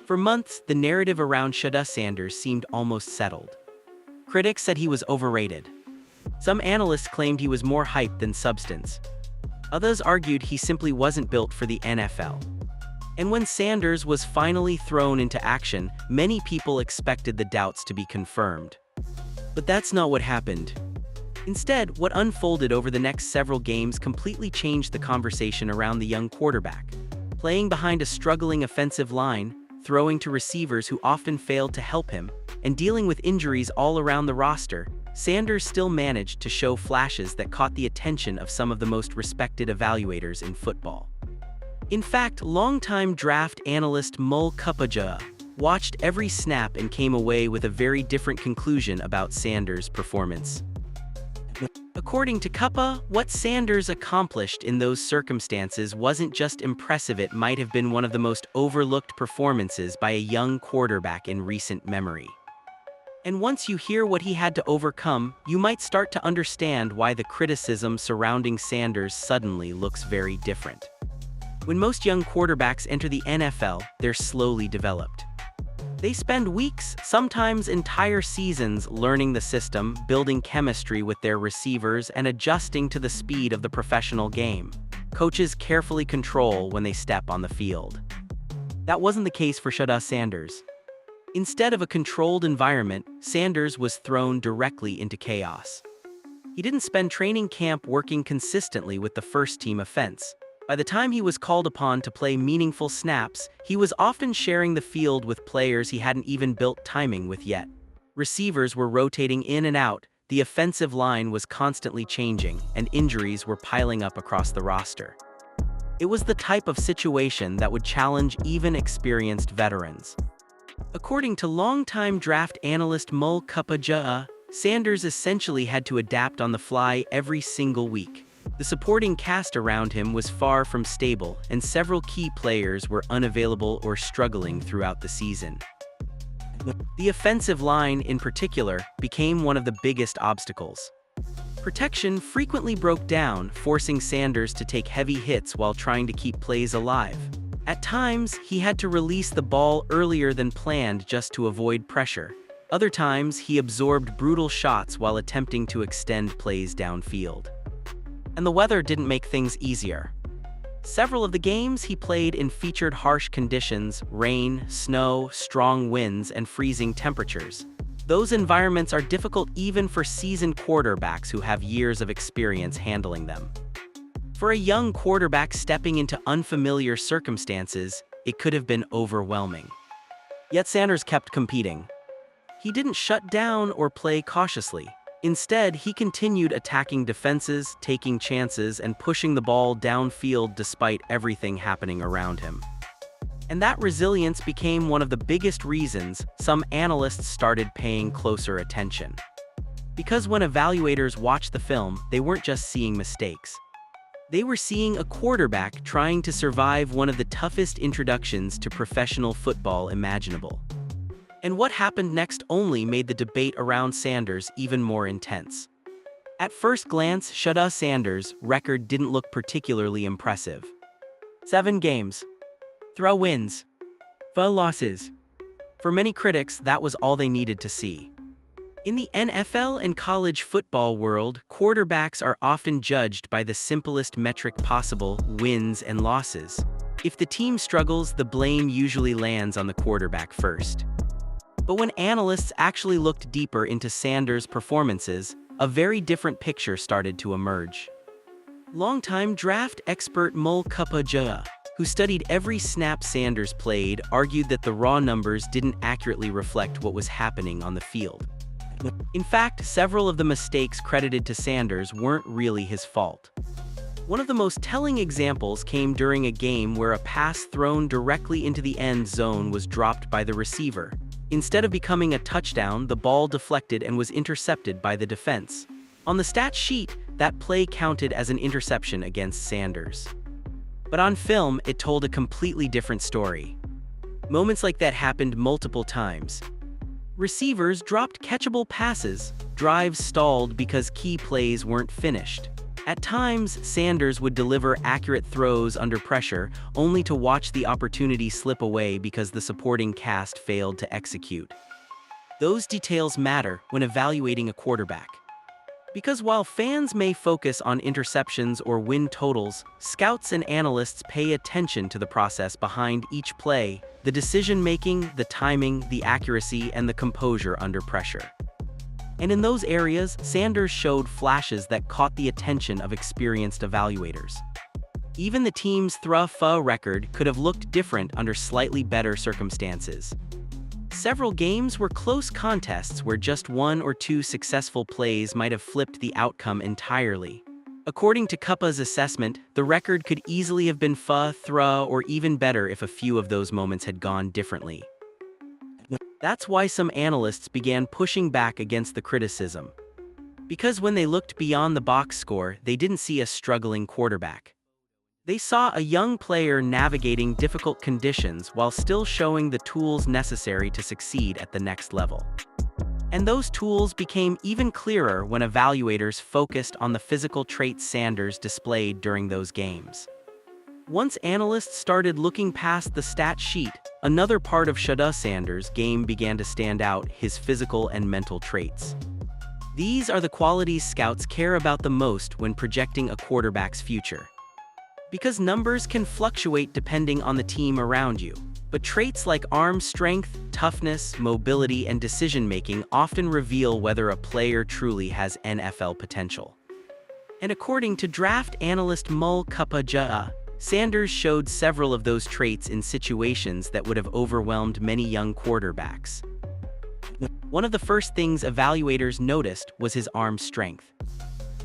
For months, the narrative around Shedeur Sanders seemed almost settled. Critics said he was overrated. Some analysts claimed he was more hype than substance. Others argued he simply wasn't built for the NFL. And when Sanders was finally thrown into action, many people expected the doubts to be confirmed. But that's not what happened. Instead, what unfolded over the next several games completely changed the conversation around the young quarterback. Playing behind a struggling offensive line, throwing to receivers who often failed to help him, and dealing with injuries all around the roster, Sanders still managed to show flashes that caught the attention of some of the most respected evaluators in football. In fact, longtime draft analyst Mel Kiper Jr. watched every snap and came away with a very different conclusion about Sanders' performance. According to Kiper, what Sanders accomplished in those circumstances wasn't just impressive, it might have been one of the most overlooked performances by a young quarterback in recent memory. And once you hear what he had to overcome, you might start to understand why the criticism surrounding Sanders suddenly looks very different. When most young quarterbacks enter the NFL, they're slowly developed. They spend weeks, sometimes entire seasons, learning the system, building chemistry with their receivers, and adjusting to the speed of the professional game. Coaches carefully control when they step on the field. That wasn't the case for Shedeur Sanders. Instead of a controlled environment, Sanders was thrown directly into chaos. He didn't spend training camp working consistently with the first-team offense. By the time he was called upon to play meaningful snaps, he was often sharing the field with players he hadn't even built timing with yet. Receivers were rotating in and out, the offensive line was constantly changing, and injuries were piling up across the roster. It was the type of situation that would challenge even experienced veterans. According to longtime draft analyst Mel Kiper Jr., Sanders essentially had to adapt on the fly every single week. The supporting cast around him was far from stable, and several key players were unavailable or struggling throughout the season. The offensive line, in particular, became one of the biggest obstacles. Protection frequently broke down, forcing Sanders to take heavy hits while trying to keep plays alive. At times, he had to release the ball earlier than planned just to avoid pressure. Other times, he absorbed brutal shots while attempting to extend plays downfield. And the weather didn't make things easier. Several of the games he played in featured harsh conditions: rain, snow, strong winds, and freezing temperatures. Those environments are difficult even for seasoned quarterbacks who have years of experience handling them. For a young quarterback stepping into unfamiliar circumstances, it could have been overwhelming. Yet Sanders kept competing. He didn't shut down or play cautiously. Instead, he continued attacking defenses, taking chances, and pushing the ball downfield despite everything happening around him. And that resilience became one of the biggest reasons some analysts started paying closer attention. Because when evaluators watched the film, they weren't just seeing mistakes. They were seeing a quarterback trying to survive one of the toughest introductions to professional football imaginable. And what happened next only made the debate around Sanders even more intense. At first glance, Shedeur Sanders' record didn't look particularly impressive. 7 games. 3 wins. 4 losses. For many critics, that was all they needed to see. In the NFL and college football world, quarterbacks are often judged by the simplest metric possible: wins and losses. If the team struggles, the blame usually lands on the quarterback first. But when analysts actually looked deeper into Sanders' performances, a very different picture started to emerge. Longtime draft expert Mel Kiper Jr., who studied every snap Sanders played, argued that the raw numbers didn't accurately reflect what was happening on the field. In fact, several of the mistakes credited to Sanders weren't really his fault. One of the most telling examples came during a game where a pass thrown directly into the end zone was dropped by the receiver. Instead of becoming a touchdown, the ball deflected and was intercepted by the defense. On the stat sheet, that play counted as an interception against Sanders. But on film, it told a completely different story. Moments like that happened multiple times. Receivers dropped catchable passes, drives stalled because key plays weren't finished. At times, Sanders would deliver accurate throws under pressure, only to watch the opportunity slip away because the supporting cast failed to execute. Those details matter when evaluating a quarterback. Because while fans may focus on interceptions or win totals, scouts and analysts pay attention to the process behind each play, the decision-making, the timing, the accuracy, and the composure under pressure. And in those areas, Sanders showed flashes that caught the attention of experienced evaluators. Even the team's throw-fa record could have looked different under slightly better circumstances. Several games were close contests where just one or two successful plays might have flipped the outcome entirely. According to Kiper's assessment, the record could easily have been throw or even better if a few of those moments had gone differently. That's why some analysts began pushing back against the criticism. Because when they looked beyond the box score, they didn't see a struggling quarterback. They saw a young player navigating difficult conditions while still showing the tools necessary to succeed at the next level. And those tools became even clearer when evaluators focused on the physical traits Sanders displayed during those games. Once analysts started looking past the stat sheet, another part of Shedeur Sanders' game began to stand out: his physical and mental traits. These are the qualities scouts care about the most when projecting a quarterback's future. Because numbers can fluctuate depending on the team around you, but traits like arm strength, toughness, mobility, and decision-making often reveal whether a player truly has NFL potential. And according to draft analyst Mel Kiper Jr., Sanders showed several of those traits in situations that would have overwhelmed many young quarterbacks. One of the first things evaluators noticed was his arm strength.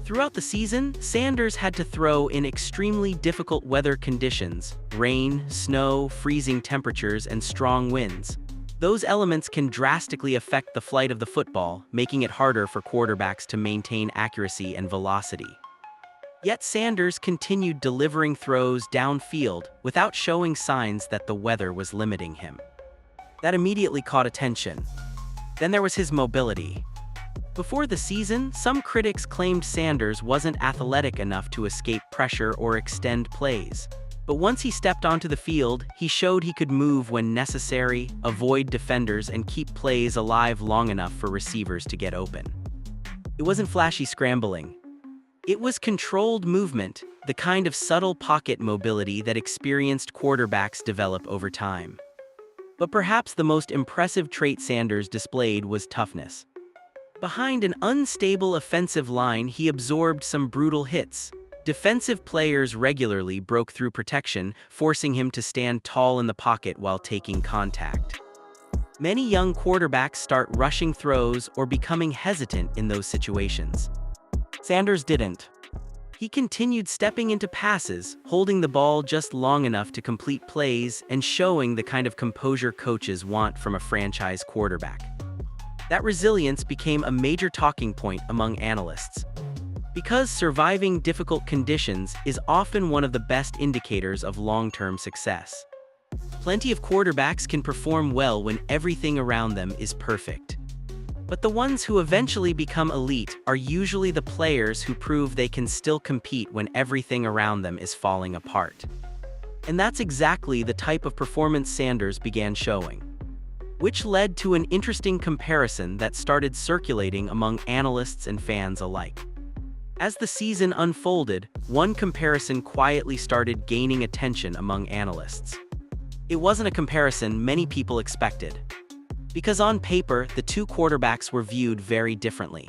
Throughout the season, Sanders had to throw in extremely difficult weather conditions: rain, snow, freezing temperatures, and strong winds. Those elements can drastically affect the flight of the football, making it harder for quarterbacks to maintain accuracy and velocity. Yet Sanders continued delivering throws downfield without showing signs that the weather was limiting him. That immediately caught attention. Then there was his mobility. Before the season, some critics claimed Sanders wasn't athletic enough to escape pressure or extend plays. But once he stepped onto the field, he showed he could move when necessary, avoid defenders, and keep plays alive long enough for receivers to get open. It wasn't flashy scrambling. It was controlled movement, the kind of subtle pocket mobility that experienced quarterbacks develop over time. But perhaps the most impressive trait Sanders displayed was toughness. Behind an unstable offensive line, he absorbed some brutal hits. Defensive players regularly broke through protection, forcing him to stand tall in the pocket while taking contact. Many young quarterbacks start rushing throws or becoming hesitant in those situations. Sanders didn't. He continued stepping into passes, holding the ball just long enough to complete plays, and showing the kind of composure coaches want from a franchise quarterback. That resilience became a major talking point among analysts. Because surviving difficult conditions is often one of the best indicators of long-term success. Plenty of quarterbacks can perform well when everything around them is perfect. But the ones who eventually become elite are usually the players who prove they can still compete when everything around them is falling apart. And that's exactly the type of performance Sanders began showing. Which led to an interesting comparison that started circulating among analysts and fans alike. As the season unfolded, one comparison quietly started gaining attention among analysts. It wasn't a comparison many people expected. Because on paper, the two quarterbacks were viewed very differently.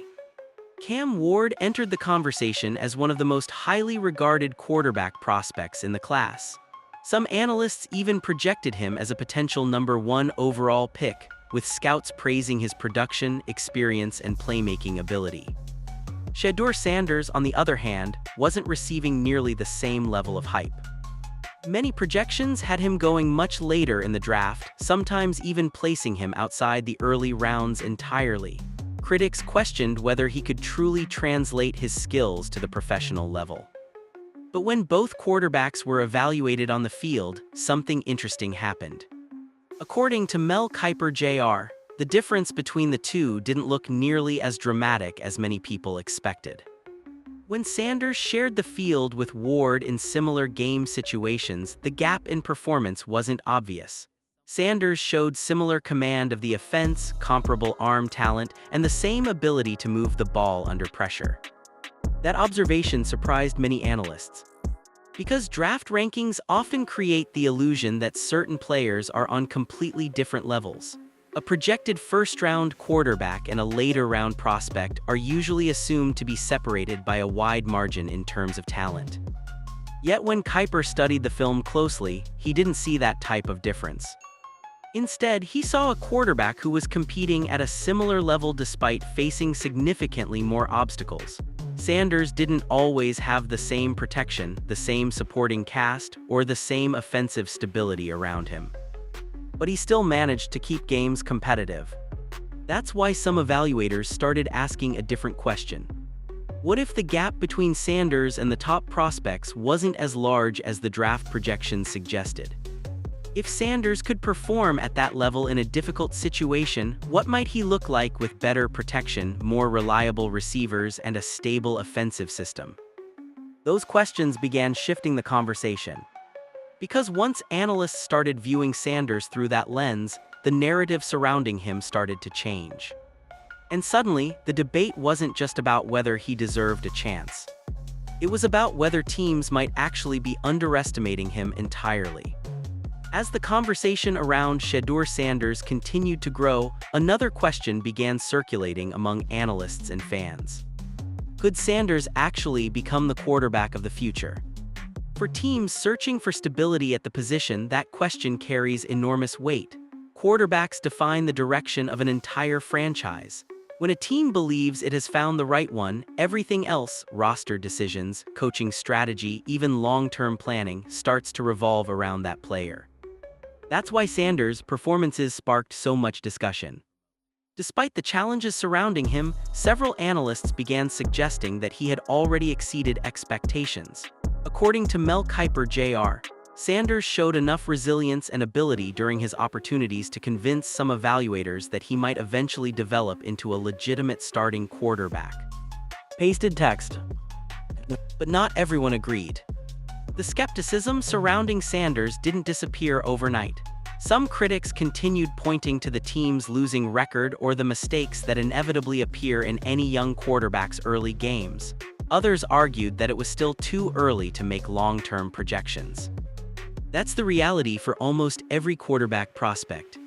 Cam Ward entered the conversation as one of the most highly regarded quarterback prospects in the class. Some analysts even projected him as a potential #1 overall pick, with scouts praising his production, experience, and playmaking ability. Shedeur Sanders, on the other hand, wasn't receiving nearly the same level of hype. Many projections had him going much later in the draft, sometimes even placing him outside the early rounds entirely. Critics questioned whether he could truly translate his skills to the professional level. But when both quarterbacks were evaluated on the field, something interesting happened. According to Mel Kiper Jr., the difference between the two didn't look nearly as dramatic as many people expected. When Sanders shared the field with Ward in similar game situations, the gap in performance wasn't obvious. Sanders showed similar command of the offense, comparable arm talent, and the same ability to move the ball under pressure. That observation surprised many analysts, because draft rankings often create the illusion that certain players are on completely different levels. A projected first-round quarterback and a later-round prospect are usually assumed to be separated by a wide margin in terms of talent. Yet when Kiper studied the film closely, he didn't see that type of difference. Instead, he saw a quarterback who was competing at a similar level despite facing significantly more obstacles. Sanders didn't always have the same protection, the same supporting cast, or the same offensive stability around him. But he still managed to keep games competitive. That's why some evaluators started asking a different question. What if the gap between Sanders and the top prospects wasn't as large as the draft projections suggested? If Sanders could perform at that level in a difficult situation, what might he look like with better protection, more reliable receivers, and a stable offensive system? Those questions began shifting the conversation. Because once analysts started viewing Sanders through that lens, the narrative surrounding him started to change. And suddenly, the debate wasn't just about whether he deserved a chance. It was about whether teams might actually be underestimating him entirely. As the conversation around Shedeur Sanders continued to grow, another question began circulating among analysts and fans. Could Sanders actually become the quarterback of the future? For teams searching for stability at the position, that question carries enormous weight. Quarterbacks define the direction of an entire franchise. When a team believes it has found the right one, everything else, roster decisions, coaching strategy, even long-term planning, starts to revolve around that player. That's why Sanders' performances sparked so much discussion. Despite the challenges surrounding him, several analysts began suggesting that he had already exceeded expectations. According to Mel Kiper Jr., Sanders showed enough resilience and ability during his opportunities to convince some evaluators that he might eventually develop into a legitimate starting quarterback. Pasted text. But not everyone agreed. The skepticism surrounding Sanders didn't disappear overnight. Some critics continued pointing to the team's losing record or the mistakes that inevitably appear in any young quarterback's early games. Others argued that it was still too early to make long-term projections. That's the reality for almost every quarterback prospect.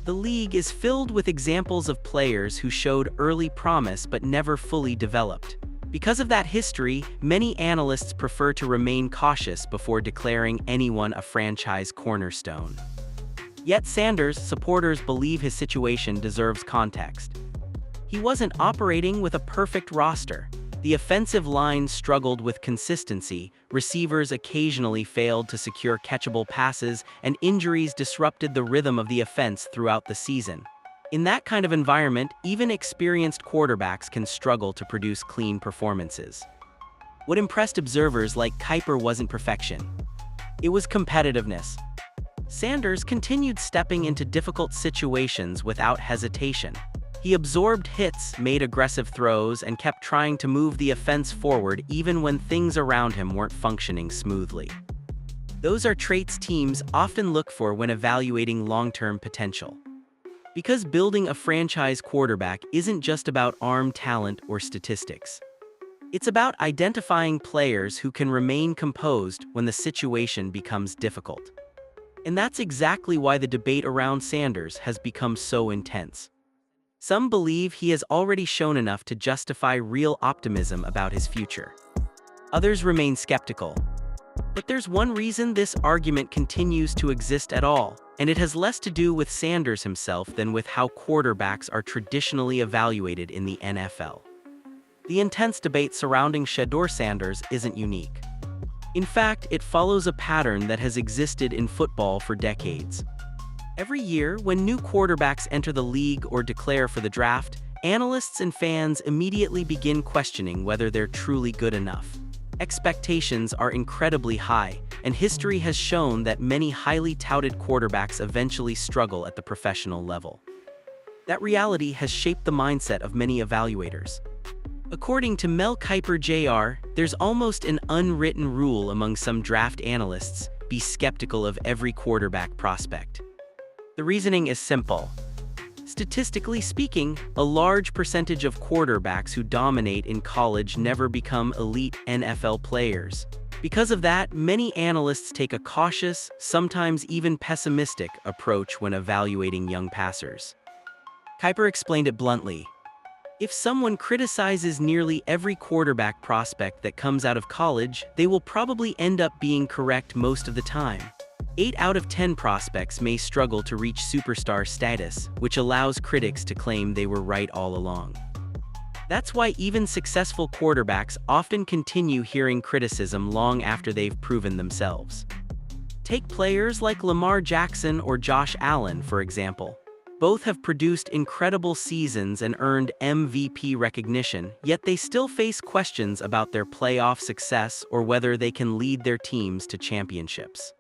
The league is filled with examples of players who showed early promise but never fully developed. Because of that history, many analysts prefer to remain cautious before declaring anyone a franchise cornerstone. Yet Sanders' supporters believe his situation deserves context. He wasn't operating with a perfect roster. The offensive line struggled with consistency, receivers occasionally failed to secure catchable passes, and injuries disrupted the rhythm of the offense throughout the season. In that kind of environment, even experienced quarterbacks can struggle to produce clean performances. What impressed observers like Kiper wasn't perfection. It was competitiveness. Sanders continued stepping into difficult situations without hesitation. He absorbed hits, made aggressive throws, and kept trying to move the offense forward even when things around him weren't functioning smoothly. Those are traits teams often look for when evaluating long-term potential. Because building a franchise quarterback isn't just about arm talent or statistics. It's about identifying players who can remain composed when the situation becomes difficult. And that's exactly why the debate around Sanders has become so intense. Some believe he has already shown enough to justify real optimism about his future. Others remain skeptical. But there's one reason this argument continues to exist at all, and it has less to do with Sanders himself than with how quarterbacks are traditionally evaluated in the NFL. The intense debate surrounding Shedeur Sanders isn't unique. In fact, it follows a pattern that has existed in football for decades. Every year, when new quarterbacks enter the league or declare for the draft, analysts and fans immediately begin questioning whether they're truly good enough. Expectations are incredibly high, and history has shown that many highly touted quarterbacks eventually struggle at the professional level. That reality has shaped the mindset of many evaluators. According to Mel Kiper Jr., there's almost an unwritten rule among some draft analysts: be skeptical of every quarterback prospect. The reasoning is simple. Statistically speaking, a large percentage of quarterbacks who dominate in college never become elite NFL players. Because of that, many analysts take a cautious, sometimes even pessimistic, approach when evaluating young passers. Kiper explained it bluntly. If someone criticizes nearly every quarterback prospect that comes out of college, they will probably end up being correct most of the time. 8 out of 10 prospects may struggle to reach superstar status, which allows critics to claim they were right all along. That's why even successful quarterbacks often continue hearing criticism long after they've proven themselves. Take players like Lamar Jackson or Josh Allen, for example. Both have produced incredible seasons and earned MVP recognition, yet they still face questions about their playoff success or whether they can lead their teams to championships.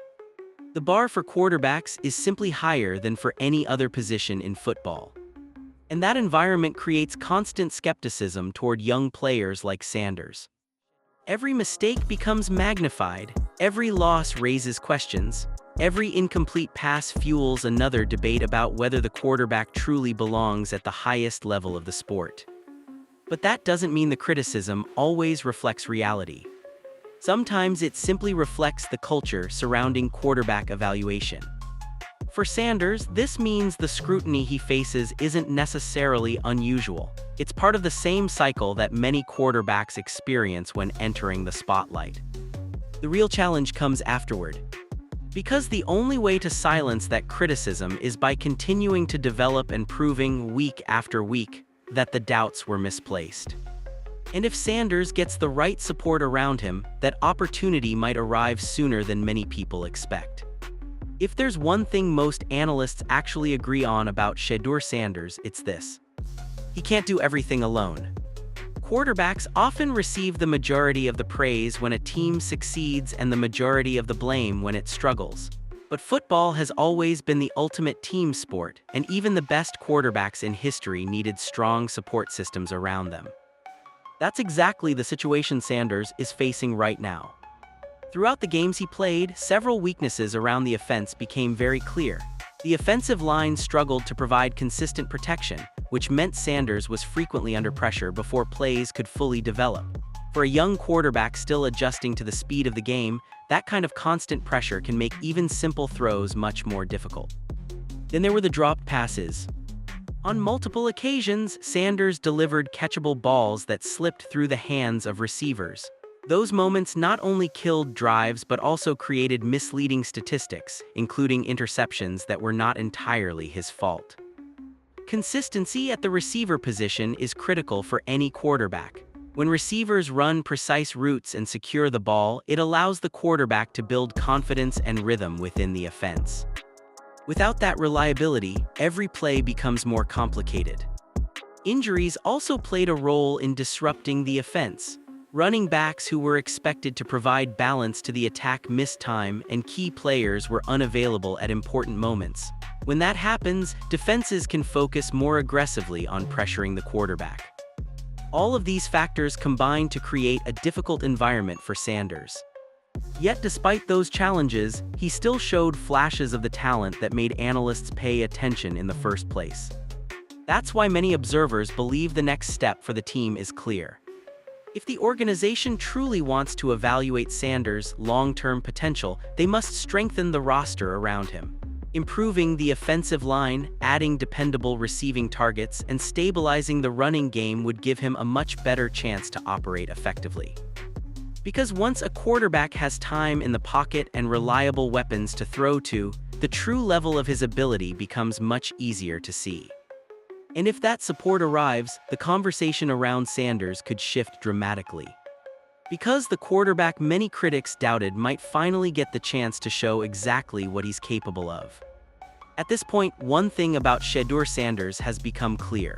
The bar for quarterbacks is simply higher than for any other position in football. And that environment creates constant skepticism toward young players like Sanders. Every mistake becomes magnified, every loss raises questions, every incomplete pass fuels another debate about whether the quarterback truly belongs at the highest level of the sport. But that doesn't mean the criticism always reflects reality. Sometimes it simply reflects the culture surrounding quarterback evaluation. For Sanders, this means the scrutiny he faces isn't necessarily unusual. It's part of the same cycle that many quarterbacks experience when entering the spotlight. The real challenge comes afterward. Because the only way to silence that criticism is by continuing to develop and proving week after week that the doubts were misplaced. And if Sanders gets the right support around him, that opportunity might arrive sooner than many people expect. If there's one thing most analysts actually agree on about Shedeur Sanders, it's this: he can't do everything alone. Quarterbacks often receive the majority of the praise when a team succeeds and the majority of the blame when it struggles. But football has always been the ultimate team sport, and even the best quarterbacks in history needed strong support systems around them. That's exactly the situation Sanders is facing right now. Throughout the games he played, several weaknesses around the offense became very clear. The offensive line struggled to provide consistent protection, which meant Sanders was frequently under pressure before plays could fully develop. For a young quarterback still adjusting to the speed of the game, that kind of constant pressure can make even simple throws much more difficult. Then there were the dropped passes. On multiple occasions, Sanders delivered catchable balls that slipped through the hands of receivers. Those moments not only killed drives but also created misleading statistics, including interceptions that were not entirely his fault. Consistency at the receiver position is critical for any quarterback. When receivers run precise routes and secure the ball, it allows the quarterback to build confidence and rhythm within the offense. Without that reliability, every play becomes more complicated. Injuries also played a role in disrupting the offense. Running backs who were expected to provide balance to the attack missed time, and key players were unavailable at important moments. When that happens, defenses can focus more aggressively on pressuring the quarterback. All of these factors combine to create a difficult environment for Sanders. Yet despite those challenges, he still showed flashes of the talent that made analysts pay attention in the first place. That's why many observers believe the next step for the team is clear. If the organization truly wants to evaluate Sanders' long-term potential, they must strengthen the roster around him. Improving the offensive line, adding dependable receiving targets, and stabilizing the running game would give him a much better chance to operate effectively. Because once a quarterback has time in the pocket and reliable weapons to throw to, the true level of his ability becomes much easier to see. And if that support arrives, the conversation around Sanders could shift dramatically. Because the quarterback many critics doubted might finally get the chance to show exactly what he's capable of. At this point, one thing about Shedeur Sanders has become clear.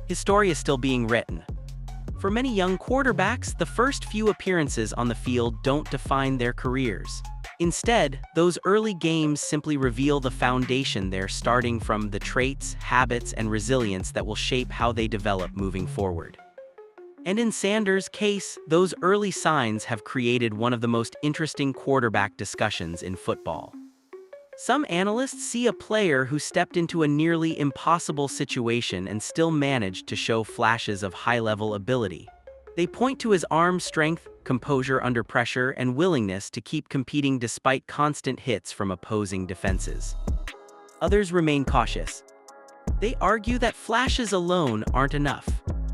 His story is still being written. For many young quarterbacks, the first few appearances on the field don't define their careers. Instead, those early games simply reveal the foundation they're starting from, the traits, habits, and resilience that will shape how they develop moving forward. And in Sanders' case, those early signs have created one of the most interesting quarterback discussions in football. Some analysts see a player who stepped into a nearly impossible situation and still managed to show flashes of high-level ability. They point to his arm strength, composure under pressure, and willingness to keep competing despite constant hits from opposing defenses. Others remain cautious. They argue that flashes alone aren't enough.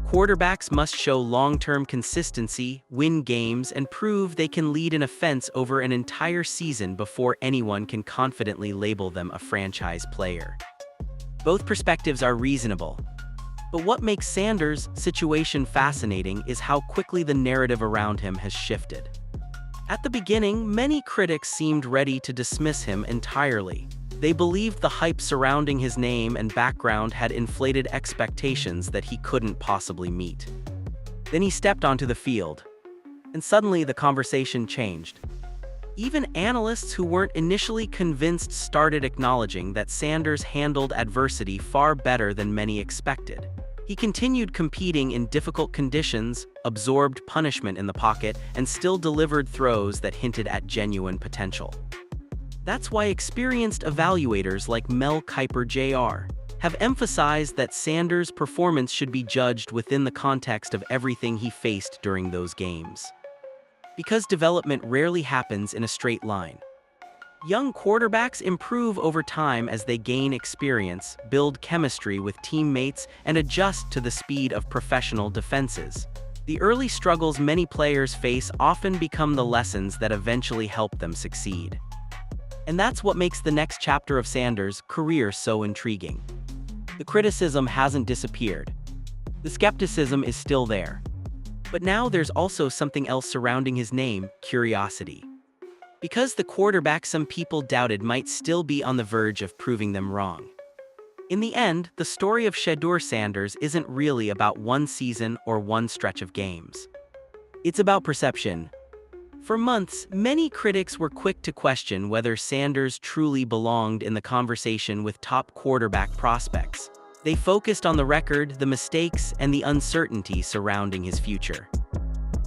Quarterbacks must show long-term consistency, win games, and prove they can lead an offense over an entire season before anyone can confidently label them a franchise player. Both perspectives are reasonable. But what makes Sanders' situation fascinating is how quickly the narrative around him has shifted. At the beginning, many critics seemed ready to dismiss him entirely. They believed the hype surrounding his name and background had inflated expectations that he couldn't possibly meet. Then he stepped onto the field, and suddenly the conversation changed. Even analysts who weren't initially convinced started acknowledging that Sanders handled adversity far better than many expected. He continued competing in difficult conditions, absorbed punishment in the pocket, and still delivered throws that hinted at genuine potential. That's why experienced evaluators like Mel Kiper Jr. have emphasized that Sanders' performance should be judged within the context of everything he faced during those games. Because development rarely happens in a straight line. Young quarterbacks improve over time as they gain experience, build chemistry with teammates, and adjust to the speed of professional defenses. The early struggles many players face often become the lessons that eventually help them succeed. And that's what makes the next chapter of Sanders' career so intriguing. The criticism hasn't disappeared. The skepticism is still there. But now there's also something else surrounding his name: curiosity. Because the quarterback some people doubted might still be on the verge of proving them wrong. In the end, the story of Shedeur Sanders isn't really about one season or one stretch of games. It's about perception. For months, many critics were quick to question whether Sanders truly belonged in the conversation with top quarterback prospects. They focused on the record, the mistakes, and the uncertainty surrounding his future.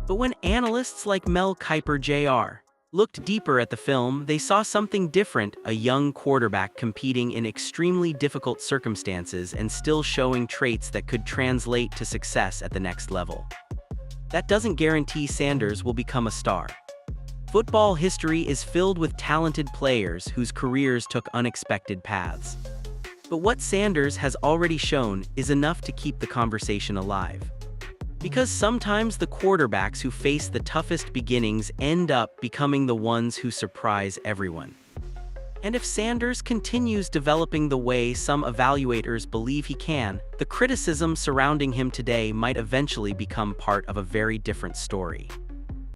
But when analysts like Mel Kiper Jr. looked deeper at the film, they saw something different: a young quarterback competing in extremely difficult circumstances and still showing traits that could translate to success at the next level. That doesn't guarantee Sanders will become a star. Football history is filled with talented players whose careers took unexpected paths. But what Sanders has already shown is enough to keep the conversation alive. Because sometimes the quarterbacks who face the toughest beginnings end up becoming the ones who surprise everyone. And if Sanders continues developing the way some evaluators believe he can, the criticism surrounding him today might eventually become part of a very different story.